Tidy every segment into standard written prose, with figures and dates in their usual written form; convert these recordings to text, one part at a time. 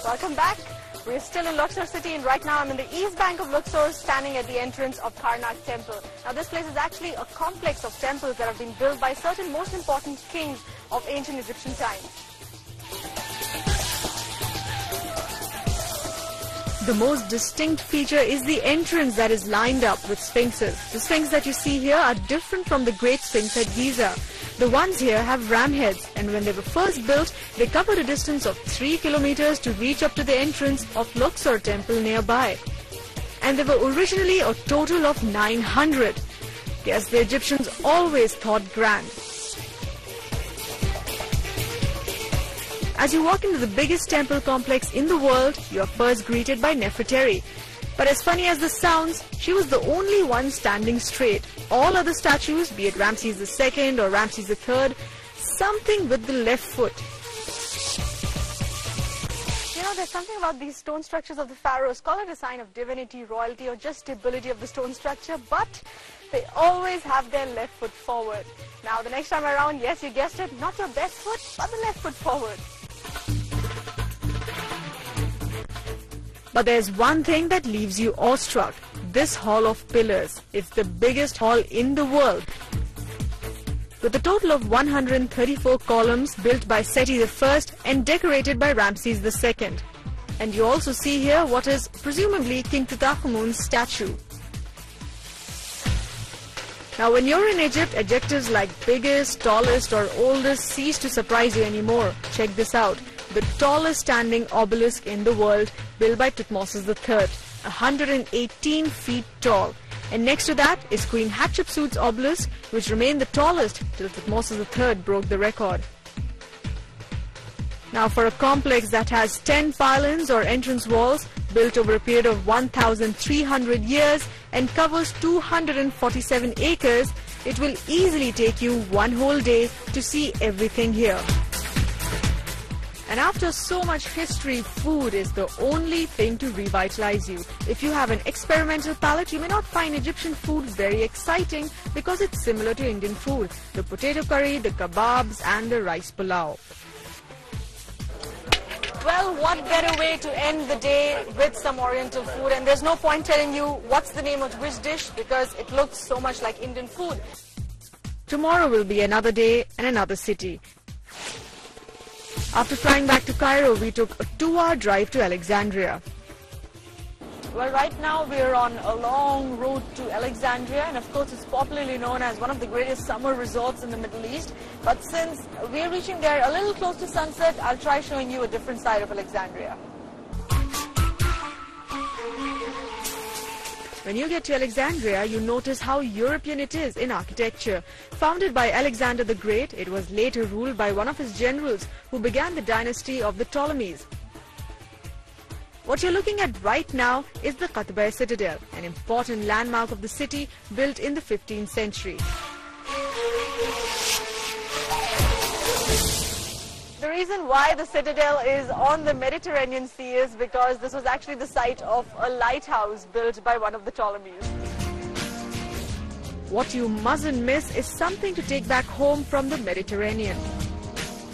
Welcome back. We're still in Luxor city and right now I'm in the east bank of Luxor standing at the entrance of Karnak temple. Now this place is actually a complex of temples that have been built by certain most important kings of ancient Egyptian times. The most distinct feature is the entrance that is lined up with sphinxes. The sphinx that you see here are different from the Great Sphinx at Giza. The ones here have ram heads, and when they were first built, they covered a distance of 3 kilometers to reach up to the entrance of Luxor temple nearby. And there were originally a total of 900. Yes, the Egyptians always thought grand. As you walk into the biggest temple complex in the world, you are first greeted by Nefertari. But as funny as this sounds, she was the only one standing straight. All other statues, be it Ramses II or Ramses III, something with the left foot. You know, there's something about these stone structures of the pharaohs, call it a sign of divinity, royalty, or just stability of the stone structure, but they always have their left foot forward. Now, the next time around, yes, you guessed it, not your best foot, but the left foot forward. But there's one thing that leaves you awestruck. This hall of pillars. It's the biggest hall in the world. With a total of 134 columns built by Seti I and decorated by Ramses II. And you also see here what is presumably King Tutankhamun's statue. Now when you're in Egypt, adjectives like biggest, tallest or oldest cease to surprise you anymore. Check this out. The tallest standing obelisk in the world, built by Thutmose III, 118 feet tall. And next to that is Queen Hatshepsut's obelisk, which remained the tallest till Thutmose III broke the record. Now for a complex that has 10 pylons or entrance walls, built over a period of 1,300 years and covers 247 acres, it will easily take you one whole day to see everything here. And after so much history, food is the only thing to revitalize you. If you have an experimental palate, you may not find Egyptian food very exciting because it's similar to Indian food. The potato curry, the kebabs and the rice pulao. Well, what better way to end the day with some Oriental food? And there's no point telling you what's the name of which dish because it looks so much like Indian food. Tomorrow will be another day and another city. After flying back to Cairo, we took a 2-hour drive to Alexandria. Well, right now we are on a long route to Alexandria, and of course it's popularly known as one of the greatest summer resorts in the Middle East. But since we are reaching there a little close to sunset, I'll try showing you a different side of Alexandria. When you get to Alexandria, you notice how European it is in architecture. Founded by Alexander the Great, it was later ruled by one of his generals who began the dynasty of the Ptolemies. What you're looking at right now is the Qatbeh Citadel, an important landmark of the city built in the 15th century. The reason why the citadel is on the Mediterranean Sea is because this was actually the site of a lighthouse built by one of the Ptolemies. What you mustn't miss is something to take back home from the Mediterranean.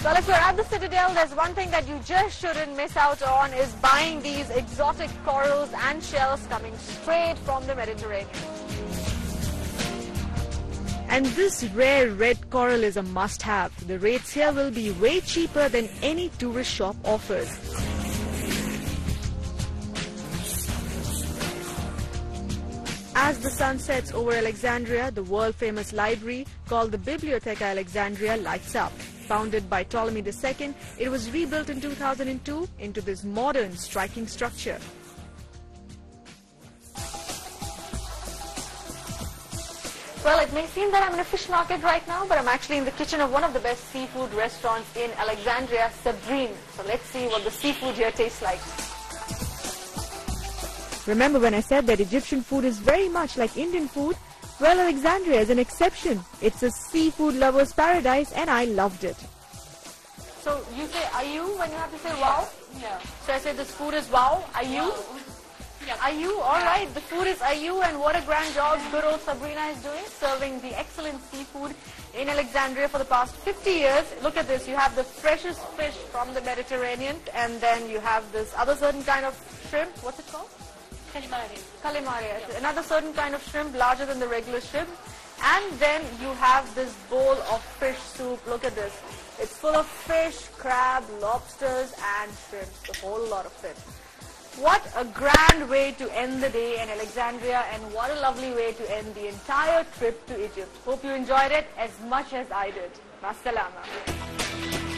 Well, if you're at the citadel, there's one thing that you just shouldn't miss out on is buying these exotic corals and shells coming straight from the Mediterranean. And this rare red coral is a must-have. The rates here will be way cheaper than any tourist shop offers. As the sun sets over Alexandria, the world-famous library called the Bibliotheca Alexandria lights up. Founded by Ptolemy II, it was rebuilt in 2002 into this modern, striking structure. Well, it may seem that I'm in a fish market right now, but I'm actually in the kitchen of one of the best seafood restaurants in Alexandria, Sabrine. So let's see what the seafood here tastes like. Remember when I said that Egyptian food is very much like Indian food? Well, Alexandria is an exception. It's a seafood lover's paradise and I loved it. So you say ayu when you have to say wow? Yeah. So I say this food is wow, ayu? Yeah. Are you? Alright, the food is Ayu, and what a grand job good old Sabrina is doing, serving the excellent seafood in Alexandria for the past 50 years. Look at this, you have the freshest fish from the Mediterranean, and then you have this other certain kind of shrimp. What's it called? Calamari. Calamari. Yeah. Another certain kind of shrimp, larger than the regular shrimp. And then you have this bowl of fish soup. Look at this. It's full of fish, crab, lobsters and shrimps. A whole lot of fish. What a grand way to end the day in Alexandria, and what a lovely way to end the entire trip to Egypt. Hope you enjoyed it as much as I did. Masalama.